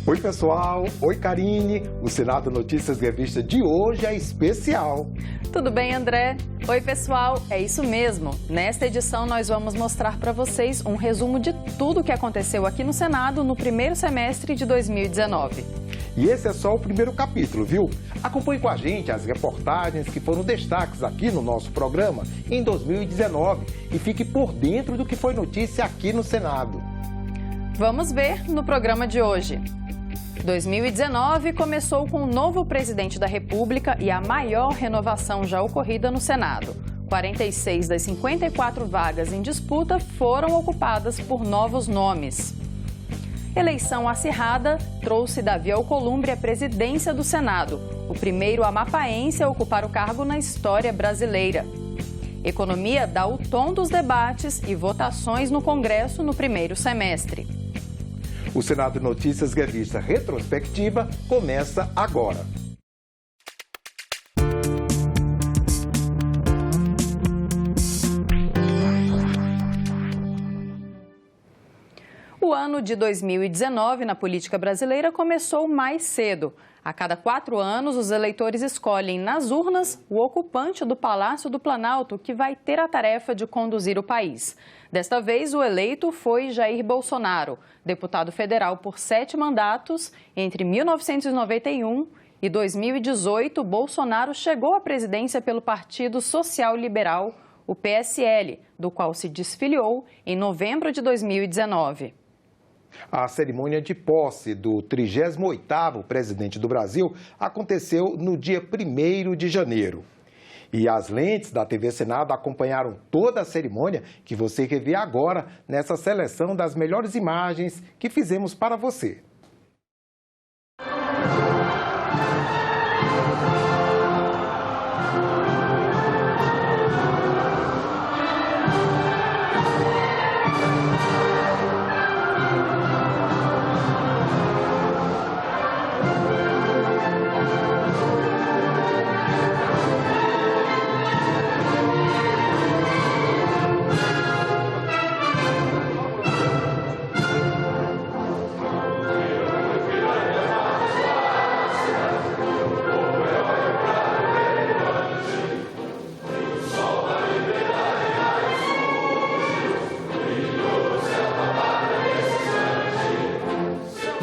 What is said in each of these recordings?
Oi pessoal, oi Karine, o Senado Notícias Revista de hoje é especial. Tudo bem, André? Oi pessoal, é isso mesmo. Nesta edição nós vamos mostrar para vocês um resumo de tudo o que aconteceu aqui no Senado no primeiro semestre de 2019. E esse é só o primeiro capítulo, viu? Acompanhe com a gente as reportagens que foram destaques aqui no nosso programa em 2019 e fique por dentro do que foi notícia aqui no Senado. Vamos ver no programa de hoje. 2019 começou com o novo presidente da República e a maior renovação já ocorrida no Senado. 46 das 54 vagas em disputa foram ocupadas por novos nomes. Eleição acirrada trouxe Davi Alcolumbre à presidência do Senado, o primeiro amapaense a ocupar o cargo na história brasileira. Economia dá o tom dos debates e votações no Congresso no primeiro semestre. O Senado Notícias Revista Retrospectiva começa agora. O ano de 2019 na política brasileira começou mais cedo. A cada 4 anos, os eleitores escolhem nas urnas o ocupante do Palácio do Planalto que vai ter a tarefa de conduzir o país. Desta vez, o eleito foi Jair Bolsonaro, deputado federal por 7 mandatos. Entre 1991 e 2018, Bolsonaro chegou à presidência pelo Partido Social Liberal, o PSL, do qual se desfiliou em novembro de 2019. A cerimônia de posse do 38º presidente do Brasil aconteceu no dia 1º de janeiro. E as lentes da TV Senado acompanharam toda a cerimônia que você revê agora nessa seleção das melhores imagens que fizemos para você.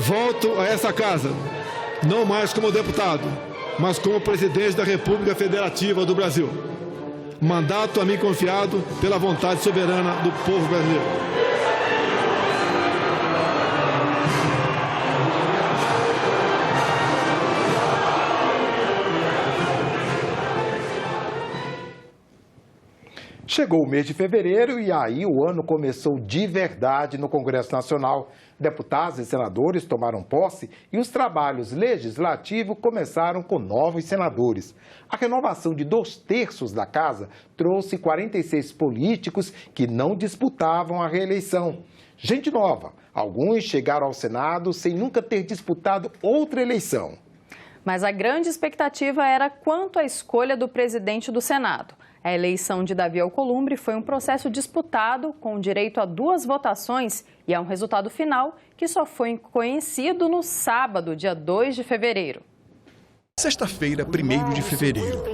Volto a essa casa, não mais como deputado, mas como presidente da República Federativa do Brasil. Mandato a mim confiado pela vontade soberana do povo brasileiro. Chegou o mês de fevereiro e aí o ano começou de verdade no Congresso Nacional. Deputados e senadores tomaram posse e os trabalhos legislativos começaram com novos senadores. A renovação de 2/3 da casa trouxe 46 políticos que não disputavam a reeleição. Gente nova, alguns chegaram ao Senado sem nunca ter disputado outra eleição. Mas a grande expectativa era quanto à escolha do presidente do Senado. A eleição de Davi Alcolumbre foi um processo disputado, com direito a 2 votações e a um resultado final que só foi conhecido no sábado, dia 2 de fevereiro. Sexta-feira, 1º de fevereiro.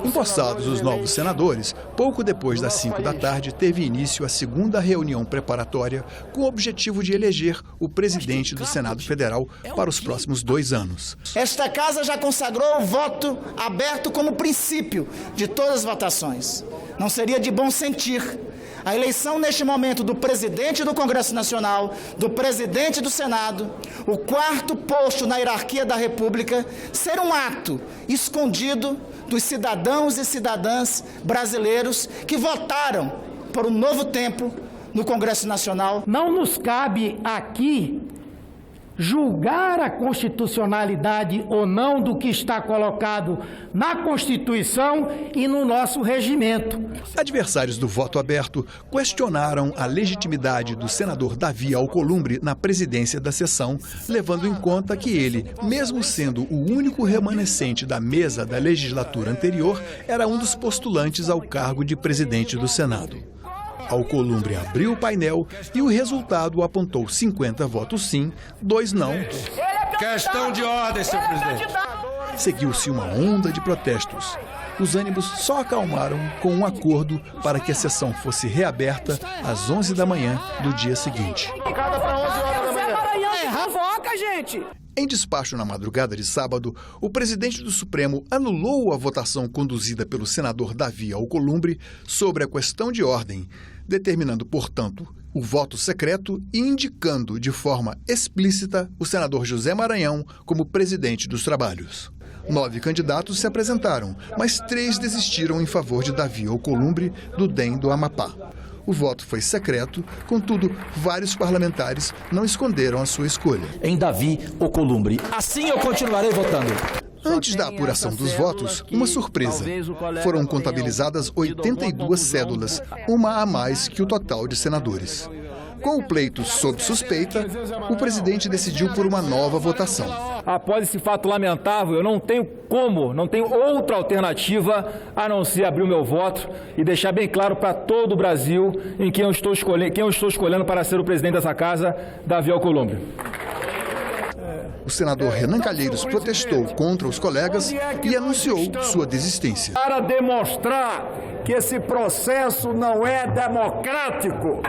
Empossados os novos senadores, pouco depois das 5 da tarde, teve início a segunda reunião preparatória com o objetivo de eleger o presidente do Senado Federal para os próximos 2 anos. Esta casa já consagrou o voto aberto como princípio de todas as votações. Não seria de bom sentir a eleição neste momento do presidente do Congresso Nacional, do presidente do Senado, o 4º posto na hierarquia da República, ser um ato escondido dos cidadãos e cidadãs brasileiros que votaram por um novo tempo no Congresso Nacional. Não nos cabe aqui julgar a constitucionalidade ou não do que está colocado na Constituição e no nosso regimento. Adversários do voto aberto questionaram a legitimidade do senador Davi Alcolumbre na presidência da sessão, levando em conta que ele, mesmo sendo o único remanescente da mesa da legislatura anterior, era um dos postulantes ao cargo de presidente do Senado. Alcolumbre abriu o painel e o resultado apontou 50 votos sim, 2 não. Ele é Questão de ordem, senhor presidente. Seguiu-se uma onda de protestos. Os ânimos só acalmaram com um acordo para que a sessão fosse reaberta às 11 da manhã do dia seguinte. Em despacho na madrugada de sábado, o presidente do Supremo anulou a votação conduzida pelo senador Davi Alcolumbre sobre a questão de ordem, determinando, portanto, o voto secreto e indicando de forma explícita o senador José Maranhão como presidente dos trabalhos. 9 candidatos se apresentaram, mas 3 desistiram em favor de Davi Alcolumbre, do DEM do Amapá. O voto foi secreto, contudo, vários parlamentares não esconderam a sua escolha. Em Davi Alcolumbre. Assim eu continuarei votando. Antes da apuração dos votos, uma surpresa. Foram contabilizadas 82 cédulas, uma a mais que o total de senadores. Com o pleito sob suspeita, o presidente decidiu por uma nova votação. Após esse fato lamentável, eu não tenho outra alternativa a não ser abrir o meu voto e deixar bem claro para todo o Brasil em quem eu estou escolhendo para ser o presidente dessa casa, Davi Alcolumbre. O senador Renan Calheiros protestou contra os colegas e anunciou sua desistência. Para demonstrar que esse processo não é democrático,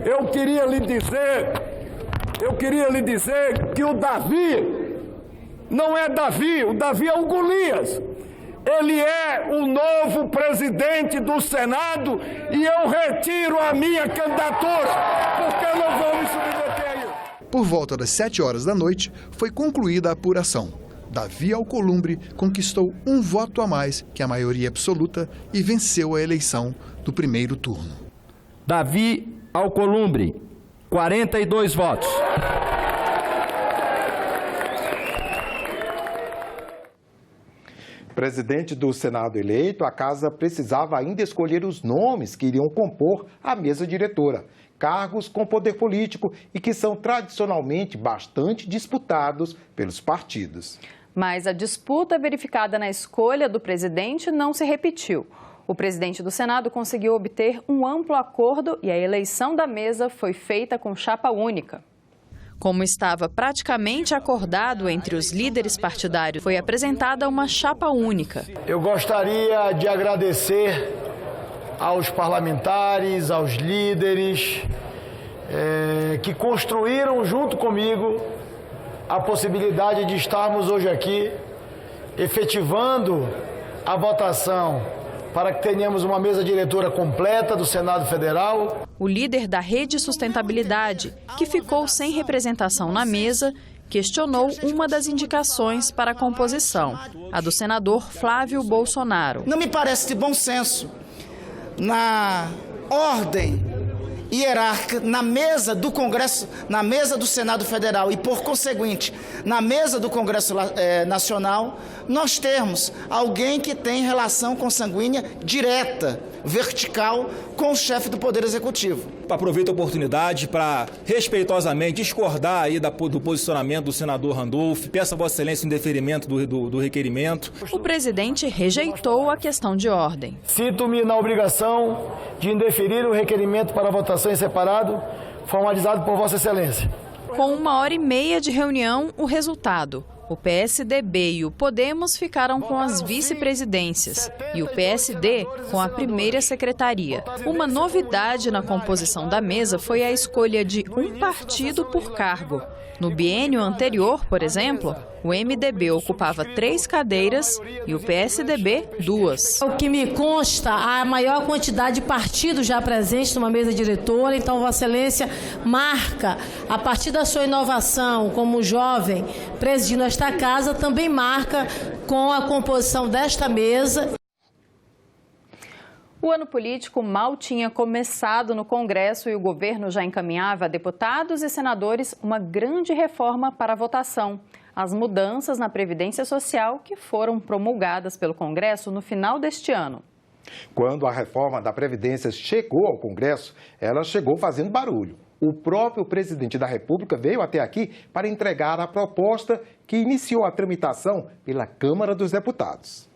eu queria lhe dizer que o Davi não é Davi, o Davi é o Golias. Ele é o novo presidente do Senado e eu retiro a minha candidatura, porque eu não vou me submeter a isso. Por volta das 7 horas da noite, foi concluída a apuração. Davi Alcolumbre conquistou um voto a mais que a maioria absoluta e venceu a eleição do primeiro turno. Davi Alcolumbre, 42 votos. Presidente do Senado eleito, a casa precisava ainda escolher os nomes que iriam compor a mesa diretora. Cargos com poder político e que são tradicionalmente bastante disputados pelos partidos. Mas a disputa verificada na escolha do presidente não se repetiu. O presidente do Senado conseguiu obter um amplo acordo e a eleição da mesa foi feita com chapa única. Como estava praticamente acordado entre os líderes partidários, foi apresentada uma chapa única. Eu gostaria de agradecer aos parlamentares, aos líderes que construíram junto comigo a possibilidade de estarmos hoje aqui efetivando a votação para que tenhamos uma mesa diretora completa do Senado Federal. O líder da Rede Sustentabilidade, que ficou sem representação na mesa, questionou uma das indicações para a composição, a do senador Flávio Bolsonaro. Não me parece de bom senso, na ordem hierárquica, na mesa do Congresso, na mesa do Senado Federal e, por conseguinte, na mesa do Congresso Nacional, nós termos alguém que tem relação consanguínea direta, vertical, com o chefe do Poder Executivo. Aproveito a oportunidade para respeitosamente discordar aí do posicionamento do senador Randolph. Peço a Vossa Excelência o indeferimento do requerimento. O presidente rejeitou a questão de ordem. Sinto-me na obrigação de indeferir o requerimento para votação em separado, formalizado por Vossa Excelência. Com 1h30 de reunião, o resultado. O PSDB e o Podemos ficaram com as vice-presidências e o PSD com a primeira secretaria. Uma novidade na composição da mesa foi a escolha de um partido por cargo. No biênio anterior, por exemplo, o MDB ocupava 3 cadeiras e o PSDB 2. O que me consta, a maior quantidade de partidos já presentes numa mesa diretora, então Vossa Excelência marca, a partir da sua inovação como jovem presidindo esta casa, também marca com a composição desta mesa. O ano político mal tinha começado no Congresso e o governo já encaminhava a deputados e senadores uma grande reforma para a votação. As mudanças na Previdência Social que foram promulgadas pelo Congresso no final deste ano. Quando a reforma da Previdência chegou ao Congresso, ela chegou fazendo barulho. O próprio presidente da República veio até aqui para entregar a proposta que iniciou a tramitação pela Câmara dos Deputados.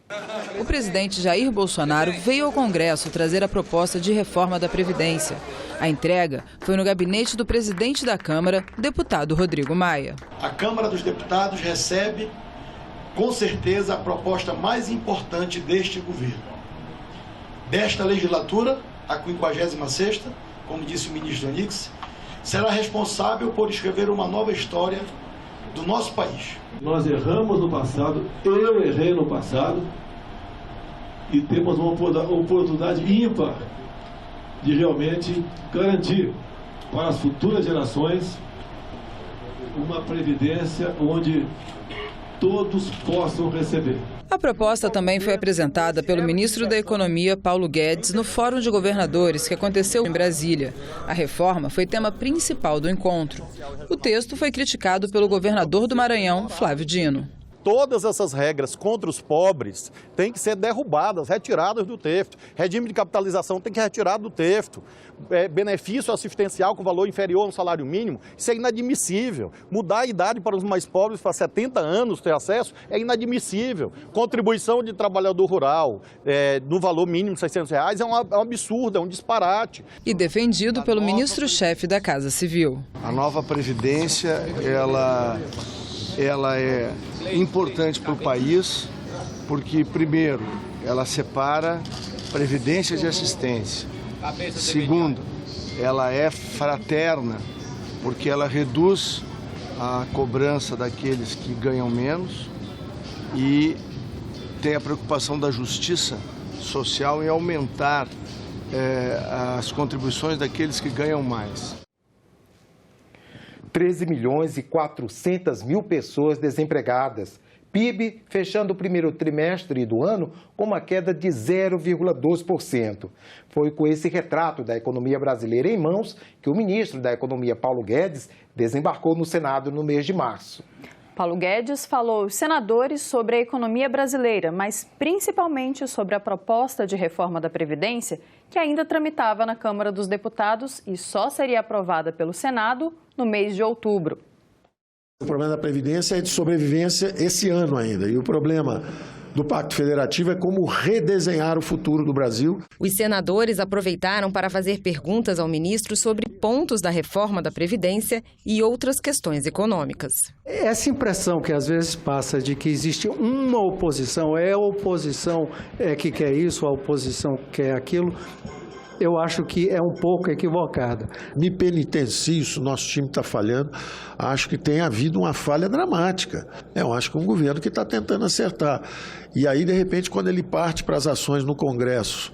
O presidente Jair Bolsonaro veio ao Congresso trazer a proposta de reforma da Previdência. A entrega foi no gabinete do presidente da Câmara, deputado Rodrigo Maia. A Câmara dos Deputados recebe, com certeza, a proposta mais importante deste governo. Desta legislatura, a 56ª, como disse o ministro Onix, será responsável por escrever uma nova história do nosso país. Nós erramos no passado, eu errei no passado, e temos uma oportunidade ímpar de realmente garantir para as futuras gerações uma previdência onde todos possam receber. A proposta também foi apresentada pelo ministro da Economia, Paulo Guedes, no Fórum de Governadores, que aconteceu em Brasília. A reforma foi tema principal do encontro. O texto foi criticado pelo governador do Maranhão, Flávio Dino. Todas essas regras contra os pobres têm que ser derrubadas, retiradas do texto. Regime de capitalização tem que retirar do texto. Benefício assistencial com valor inferior ao salário mínimo, isso é inadmissível. Mudar a idade para os mais pobres para 70 anos ter acesso é inadmissível. Contribuição de trabalhador rural no valor mínimo de R$600 é um absurdo, é um disparate. E defendido pelo ministro-chefe da Casa Civil. A nova Previdência, ela é importante para o país, porque, primeiro, ela separa previdência de assistência. Segundo, ela é fraterna, porque ela reduz a cobrança daqueles que ganham menos e tem a preocupação da justiça social em aumentar as contribuições daqueles que ganham mais. 13.400.000 pessoas desempregadas. PIB fechando o primeiro trimestre do ano com uma queda de 0,2%. Foi com esse retrato da economia brasileira em mãos que o ministro da Economia, Paulo Guedes, desembarcou no Senado no mês de março. Paulo Guedes falou aos senadores sobre a economia brasileira, mas principalmente sobre a proposta de reforma da Previdência, que ainda tramitava na Câmara dos Deputados e só seria aprovada pelo Senado no mês de outubro. O problema da Previdência é de sobrevivência esse ano ainda, e o problema do Pacto Federativo é como redesenhar o futuro do Brasil. Os senadores aproveitaram para fazer perguntas ao ministro sobre pontos da reforma da Previdência e outras questões econômicas. Essa impressão que às vezes passa de que existe uma oposição, a oposição que quer isso, a oposição quer aquilo, eu acho que é um pouco equivocada. Me penitencio, isso nosso time está falhando, acho que tem havido uma falha dramática. Eu acho que um governo que está tentando acertar. E aí, de repente, quando ele parte para as ações no Congresso,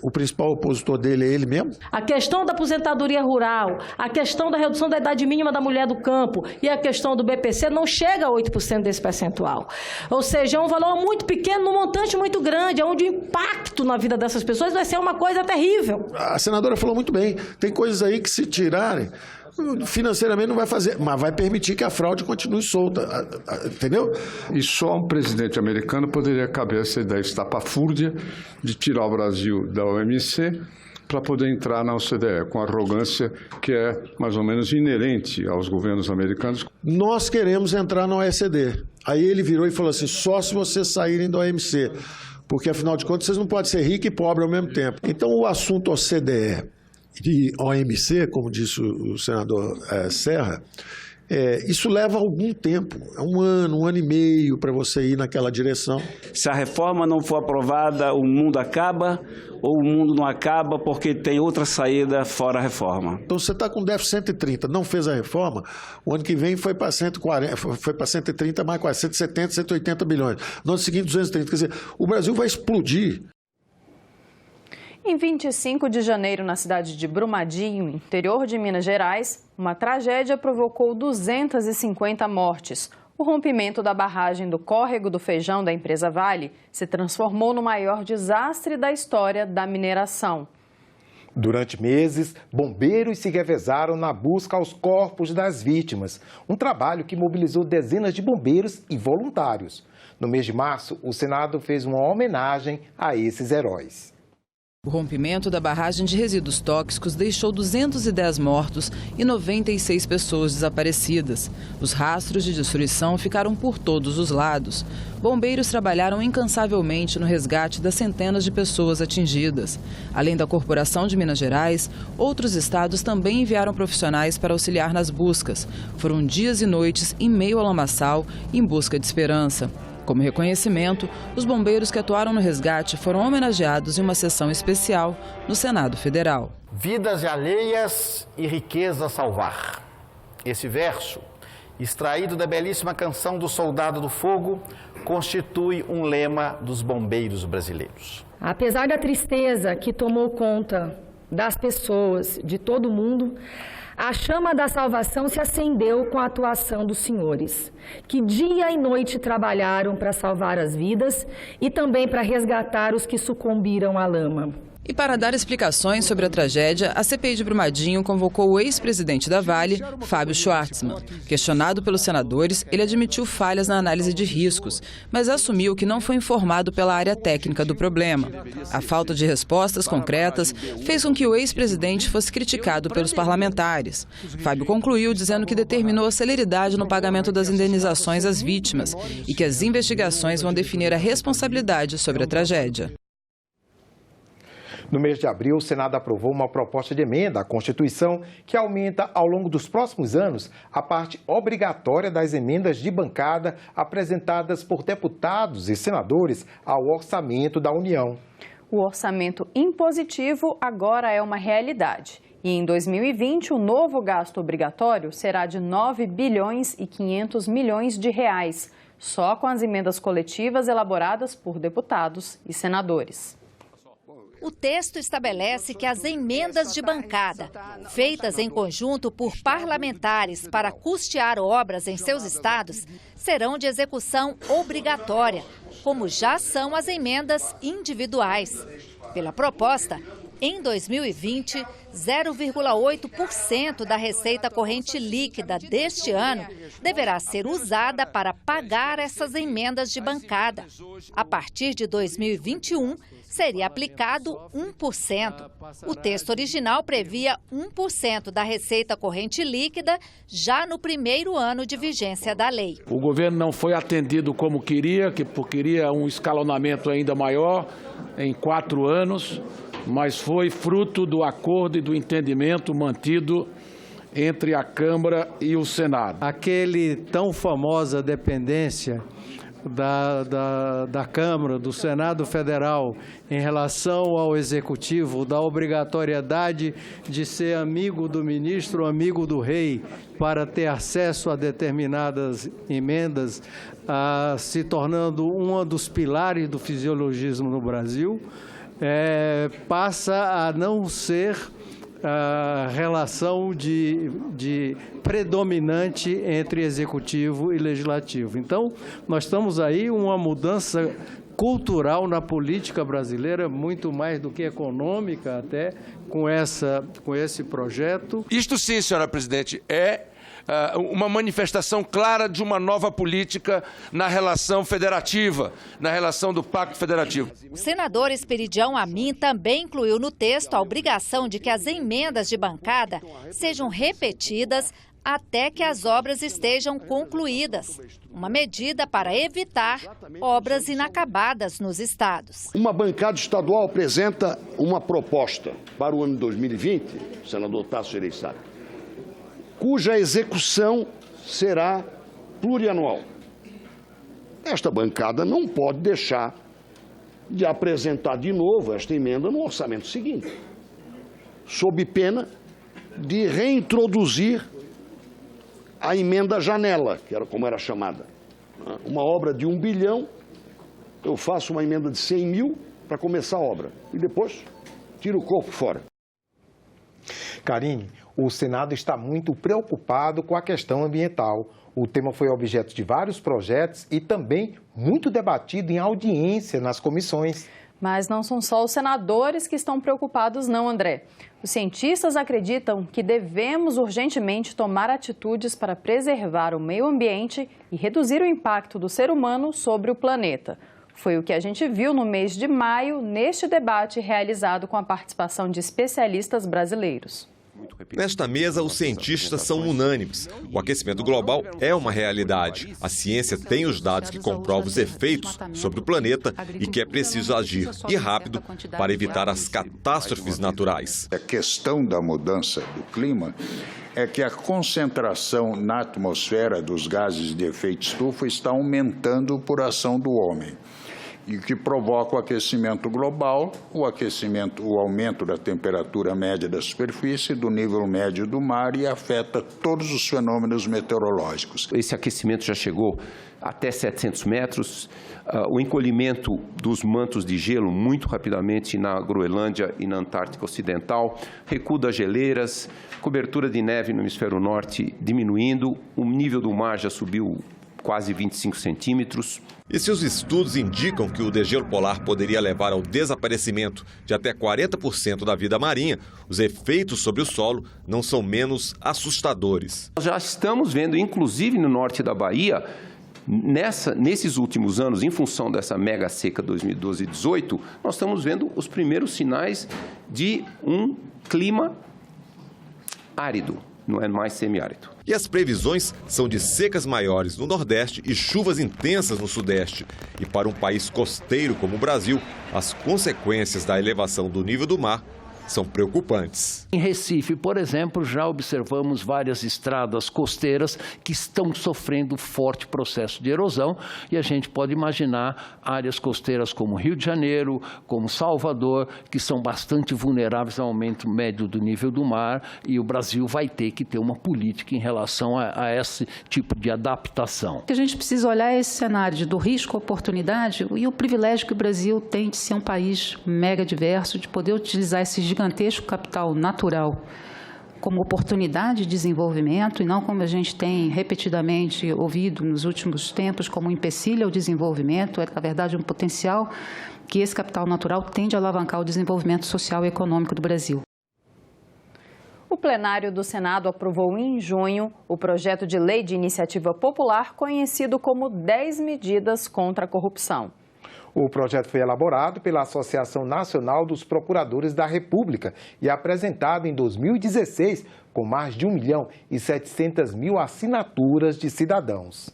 o principal opositor dele é ele mesmo? A questão da aposentadoria rural, a questão da redução da idade mínima da mulher do campo e a questão do BPC não chega a 8% desse percentual. Ou seja, é um valor muito pequeno, num montante muito grande, onde o impacto na vida dessas pessoas vai ser uma coisa terrível. A senadora falou muito bem, tem coisas aí que se tirarem, financeiramente não vai fazer, mas vai permitir que a fraude continue solta, entendeu? E só um presidente americano poderia caber essa ideia estapafúrdia de tirar o Brasil da OMC para poder entrar na OCDE, com arrogância que é mais ou menos inerente aos governos americanos. Nós queremos entrar na OECD. Aí ele virou e falou assim, só se vocês saírem da OMC, porque afinal de contas vocês não podem ser rico e pobre ao mesmo tempo. Então o assunto OCDE e OMC, como disse o senador Serra, isso leva algum tempo, um ano e meio para você ir naquela direção. Se a reforma não for aprovada, o mundo acaba, ou o mundo não acaba porque tem outra saída fora a reforma. Então você está com déficit 130, não fez a reforma, o ano que vem foi para 140, foi para 130 mais quase 170, 180 bilhões. No ano seguinte 230, quer dizer, o Brasil vai explodir. Em 25 de janeiro, na cidade de Brumadinho, interior de Minas Gerais, uma tragédia provocou 250 mortes. O rompimento da barragem do Córrego do Feijão da empresa Vale se transformou no maior desastre da história da mineração. Durante meses, bombeiros se revezaram na busca aos corpos das vítimas. Um trabalho que mobilizou dezenas de bombeiros e voluntários. No mês de março, o Senado fez uma homenagem a esses heróis. O rompimento da barragem de resíduos tóxicos deixou 210 mortos e 96 pessoas desaparecidas. Os rastros de destruição ficaram por todos os lados. Bombeiros trabalharam incansavelmente no resgate das centenas de pessoas atingidas. Além da Corporação de Minas Gerais, outros estados também enviaram profissionais para auxiliar nas buscas. Foram dias e noites em meio ao lamaçal em busca de esperança. Como reconhecimento, os bombeiros que atuaram no resgate foram homenageados em uma sessão especial no Senado Federal. Vidas alheias e riqueza a salvar. Esse verso, extraído da belíssima canção do Soldado do Fogo, constitui um lema dos bombeiros brasileiros. Apesar da tristeza que tomou conta das pessoas, de todo mundo, a chama da salvação se acendeu com a atuação dos senhores, que dia e noite trabalharam para salvar as vidas e também para resgatar os que sucumbiram à lama. E para dar explicações sobre a tragédia, a CPI de Brumadinho convocou o ex-presidente da Vale, Fábio Schwartzman. Questionado pelos senadores, ele admitiu falhas na análise de riscos, mas assumiu que não foi informado pela área técnica do problema. A falta de respostas concretas fez com que o ex-presidente fosse criticado pelos parlamentares. Fábio concluiu dizendo que determinou a celeridade no pagamento das indenizações às vítimas e que as investigações vão definir a responsabilidade sobre a tragédia. No mês de abril, o Senado aprovou uma proposta de emenda à Constituição que aumenta, ao longo dos próximos anos, a parte obrigatória das emendas de bancada apresentadas por deputados e senadores ao orçamento da União. O orçamento impositivo agora é uma realidade. E em 2020, o novo gasto obrigatório será de 9 bilhões e 500 milhões de reais, só com as emendas coletivas elaboradas por deputados e senadores. O texto estabelece que as emendas de bancada, feitas em conjunto por parlamentares para custear obras em seus estados, serão de execução obrigatória, como já são as emendas individuais. Pela proposta, em 2020, 0,8% da receita corrente líquida deste ano deverá ser usada para pagar essas emendas de bancada. A partir de 2021, seria aplicado 1%. O texto original previa 1% da receita corrente líquida já no primeiro ano de vigência da lei. O governo não foi atendido como queria, queria um escalonamento ainda maior em 4 anos, mas foi fruto do acordo e do entendimento mantido entre a Câmara e o Senado. Aquele tão famosa dependência da Câmara, do Senado Federal, em relação ao Executivo, da obrigatoriedade de ser amigo do ministro, amigo do rei, para ter acesso a determinadas emendas, se tornando um dos pilares do fisiologismo no Brasil, passa a não ser a relação de predominante entre executivo e legislativo. Então, nós estamos aí uma mudança cultural na política brasileira, muito mais do que econômica até, com esse projeto. Isto sim, senhora presidente, é uma manifestação clara de uma nova política na relação federativa, na relação do Pacto Federativo. O senador Esperidião Amin também incluiu no texto a obrigação de que as emendas de bancada sejam repetidas até que as obras estejam concluídas. Uma medida para evitar obras inacabadas nos estados. Uma bancada estadual apresenta uma proposta para o ano de 2020, o senador Tasso Gereissati, cuja execução será plurianual. Esta bancada não pode deixar de apresentar de novo esta emenda no orçamento seguinte, sob pena de reintroduzir a emenda janela, que era como era chamada. Uma obra de 1 bilhão, eu faço uma emenda de 100 mil para começar a obra e depois tiro o corpo fora. Karine, o Senado está muito preocupado com a questão ambiental. O tema foi objeto de vários projetos e também muito debatido em audiência nas comissões. Mas não são só os senadores que estão preocupados, não, André. Os cientistas acreditam que devemos urgentemente tomar atitudes para preservar o meio ambiente e reduzir o impacto do ser humano sobre o planeta. Foi o que a gente viu no mês de maio, neste debate realizado com a participação de especialistas brasileiros. Nesta mesa, os cientistas são unânimes. O aquecimento global é uma realidade. A ciência tem os dados que comprovam os efeitos sobre o planeta e que é preciso agir, e rápido, para evitar as catástrofes naturais. A questão da mudança do clima é que a concentração na atmosfera dos gases de efeito estufa está aumentando por ação do homem. E que provoca o aquecimento global, o aumento da temperatura média da superfície, do nível médio do mar e afeta todos os fenômenos meteorológicos. Esse aquecimento já chegou até 700 metros, o encolhimento dos mantos de gelo muito rapidamente na Groenlândia e na Antártica Ocidental, recuo das geleiras, cobertura de neve no hemisfério norte diminuindo, o nível do mar já subiu quase 25 centímetros. E se os estudos indicam que o degelo polar poderia levar ao desaparecimento de até 40% da vida marinha, os efeitos sobre o solo não são menos assustadores. Nós já estamos vendo, inclusive no norte da Bahia, nesses últimos anos, em função dessa mega seca 2012 e 2018, nós estamos vendo os primeiros sinais de um clima árido, não é mais semiárido. E as previsões são de secas maiores no Nordeste e chuvas intensas no Sudeste. E para um país costeiro como o Brasil, as consequências da elevação do nível do mar são preocupantes. Em Recife, por exemplo, já observamos várias estradas costeiras que estão sofrendo forte processo de erosão e a gente pode imaginar áreas costeiras como Rio de Janeiro, como Salvador, que são bastante vulneráveis ao aumento médio do nível do mar e o Brasil vai ter que ter uma política em relação a esse tipo de adaptação. A gente precisa olhar esse cenário do risco, oportunidade e o privilégio que o Brasil tem de ser um país mega diverso, de poder utilizar esse gigantesco capital natural como oportunidade de desenvolvimento e não como a gente tem repetidamente ouvido nos últimos tempos como um empecilho ao desenvolvimento, é na verdade um potencial que esse capital natural tende a alavancar o desenvolvimento social e econômico do Brasil. O plenário do Senado aprovou em junho o projeto de lei de iniciativa popular conhecido como 10 medidas contra a corrupção. O projeto foi elaborado pela Associação Nacional dos Procuradores da República e apresentado em 2016 com mais de 1.700.000 assinaturas de cidadãos.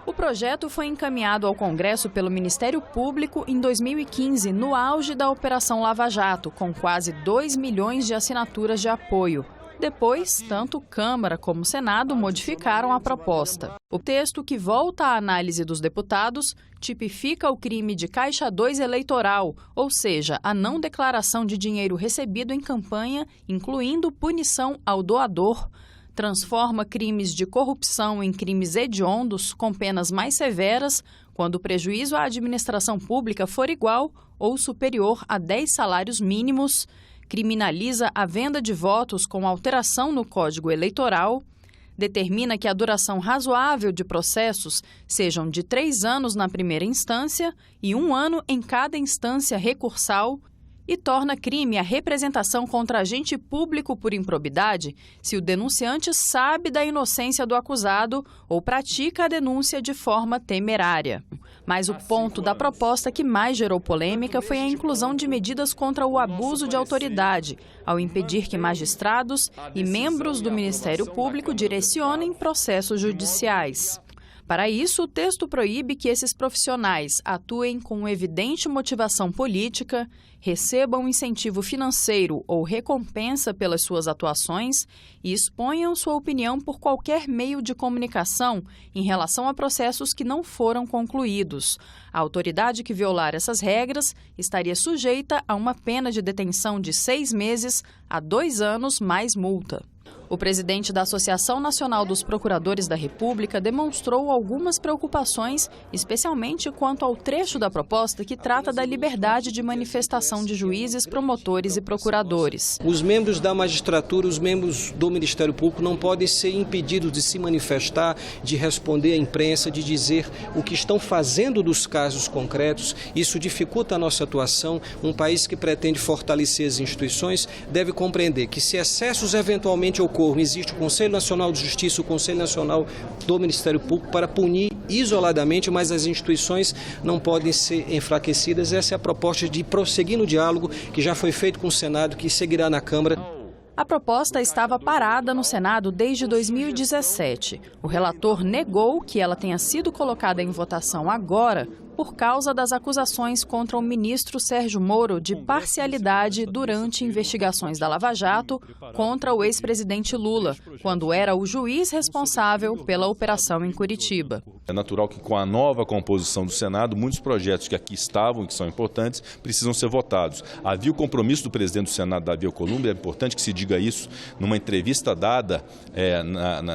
O projeto foi encaminhado ao Congresso pelo Ministério Público em 2015, no auge da Operação Lava Jato, com quase 2 milhões de assinaturas de apoio. Depois, tanto Câmara como Senado modificaram a proposta. O texto, que volta à análise dos deputados, tipifica o crime de Caixa 2 eleitoral, ou seja, a não declaração de dinheiro recebido em campanha, incluindo punição ao doador, transforma crimes de corrupção em crimes hediondos, com penas mais severas, quando o prejuízo à administração pública for igual ou superior a 10 salários mínimos, criminaliza a venda de votos com alteração no Código Eleitoral, determina que a duração razoável de processos sejam de 3 anos na primeira instância e 1 ano em cada instância recursal e torna crime a representação contra agente público por improbidade se o denunciante sabe da inocência do acusado ou pratica a denúncia de forma temerária. Mas o ponto da proposta que mais gerou polêmica foi a inclusão de medidas contra o abuso de autoridade, ao impedir que magistrados e membros do Ministério Público direcionem processos judiciais. Para isso, o texto proíbe que esses profissionais atuem com evidente motivação política, recebam incentivo financeiro ou recompensa pelas suas atuações e exponham sua opinião por qualquer meio de comunicação em relação a processos que não foram concluídos. A autoridade que violar essas regras estaria sujeita a uma pena de detenção de 6 meses a 2 anos mais multa. O presidente da Associação Nacional dos Procuradores da República demonstrou algumas preocupações, especialmente quanto ao trecho da proposta que trata da liberdade de manifestação de juízes, promotores e procuradores. Os membros da magistratura, os membros do Ministério Público não podem ser impedidos de se manifestar, de responder à imprensa, de dizer o que estão fazendo dos casos concretos. Isso dificulta a nossa atuação. Um país que pretende fortalecer as instituições deve compreender que se excessos eventualmente realmente ocorram, existe o Conselho Nacional de Justiça, o Conselho Nacional do Ministério Público para punir isoladamente, mas as instituições não podem ser enfraquecidas. Essa é a proposta de prosseguir no diálogo que já foi feito com o Senado, que seguirá na Câmara. A proposta estava parada no Senado desde 2017. O relator negou que ela tenha sido colocada em votação agora por causa das acusações contra o ministro Sérgio Moro de parcialidade durante investigações da Lava Jato contra o ex-presidente Lula, quando era o juiz responsável pela operação em Curitiba. É natural que com a nova composição do Senado, muitos projetos que aqui estavam e que são importantes precisam ser votados. Havia o compromisso do presidente do Senado, Davi Alcolumbre, é importante que se diga isso numa entrevista dada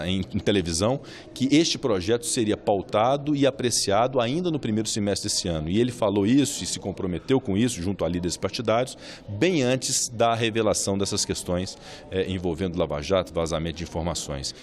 em televisão, que este projeto seria pautado e apreciado ainda no primeiro semestre desse ano. E ele falou isso e se comprometeu com isso junto a líderes partidários, bem antes da revelação dessas questões envolvendo Lava Jato, vazamento de informações.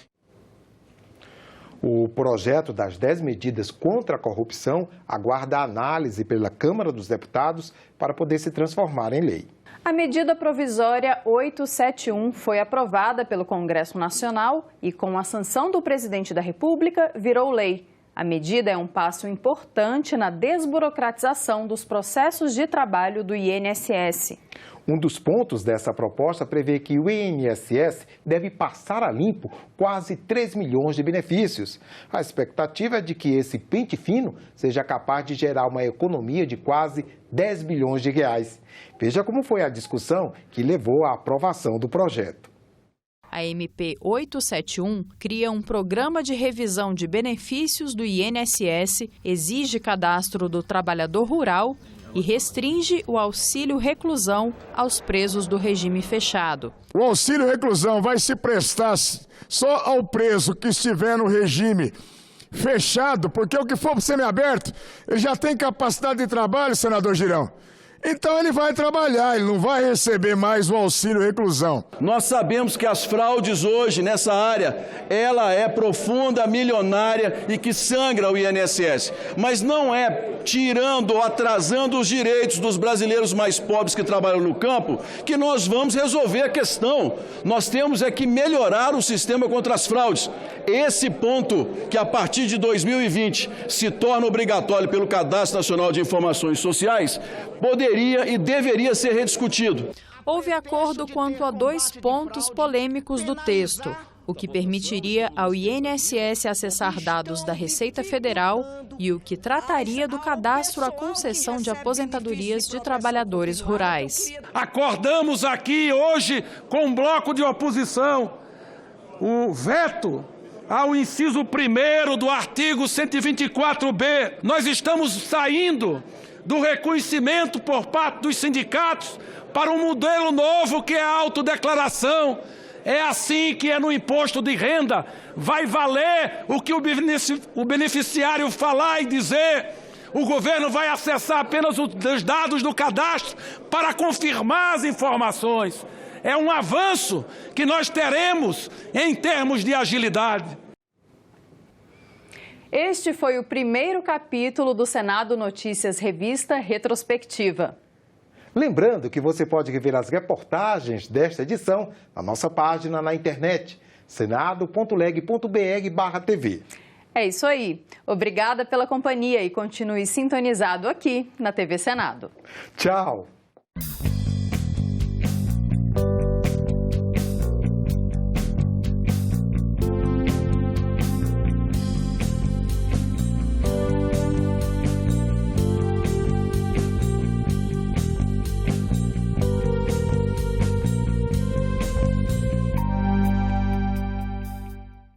O projeto das 10 medidas contra a corrupção aguarda análise pela Câmara dos Deputados para poder se transformar em lei. A medida provisória 871 foi aprovada pelo Congresso Nacional e, com a sanção do presidente da República, virou lei. A medida é um passo importante na desburocratização dos processos de trabalho do INSS. Um dos pontos dessa proposta prevê que o INSS deve passar a limpo quase 3 milhões de benefícios. A expectativa é de que esse pente fino seja capaz de gerar uma economia de quase 10 bilhões de reais. Veja como foi a discussão que levou à aprovação do projeto. A MP 871 cria um programa de revisão de benefícios do INSS, exige cadastro do trabalhador rural e restringe o auxílio reclusão aos presos do regime fechado. O auxílio reclusão vai se prestar só ao preso que estiver no regime fechado, porque o que for semiaberto, ele já tem capacidade de trabalho, senador Girão. Então ele vai trabalhar, ele não vai receber mais o auxílio reclusão. Nós sabemos que as fraudes hoje nessa área, ela é profunda, milionária e que sangra o INSS. Mas não é tirando ou atrasando os direitos dos brasileiros mais pobres que trabalham no campo que nós vamos resolver a questão. Nós temos é que melhorar o sistema contra as fraudes. Esse ponto que a partir de 2020 se torna obrigatório pelo Cadastro Nacional de Informações Sociais, poderia e deveria ser rediscutido. Houve acordo quanto a 2 pontos polêmicos do texto, o que permitiria ao INSS acessar dados da Receita Federal e o que trataria do cadastro à concessão de aposentadorias de trabalhadores rurais. Acordamos aqui hoje com um bloco de oposição o veto ao inciso 1º do artigo 124B. Nós estamos saindo do reconhecimento por parte dos sindicatos para um modelo novo que é a autodeclaração. É assim que é no imposto de renda. Vai valer o que o beneficiário falar e dizer. O governo vai acessar apenas os dados do cadastro para confirmar as informações. É um avanço que nós teremos em termos de agilidade. Este foi o primeiro capítulo do Senado Notícias Revista Retrospectiva. Lembrando que você pode rever as reportagens desta edição na nossa página na internet, senado.leg.br/TV. É isso aí. Obrigada pela companhia e continue sintonizado aqui na TV Senado. Tchau.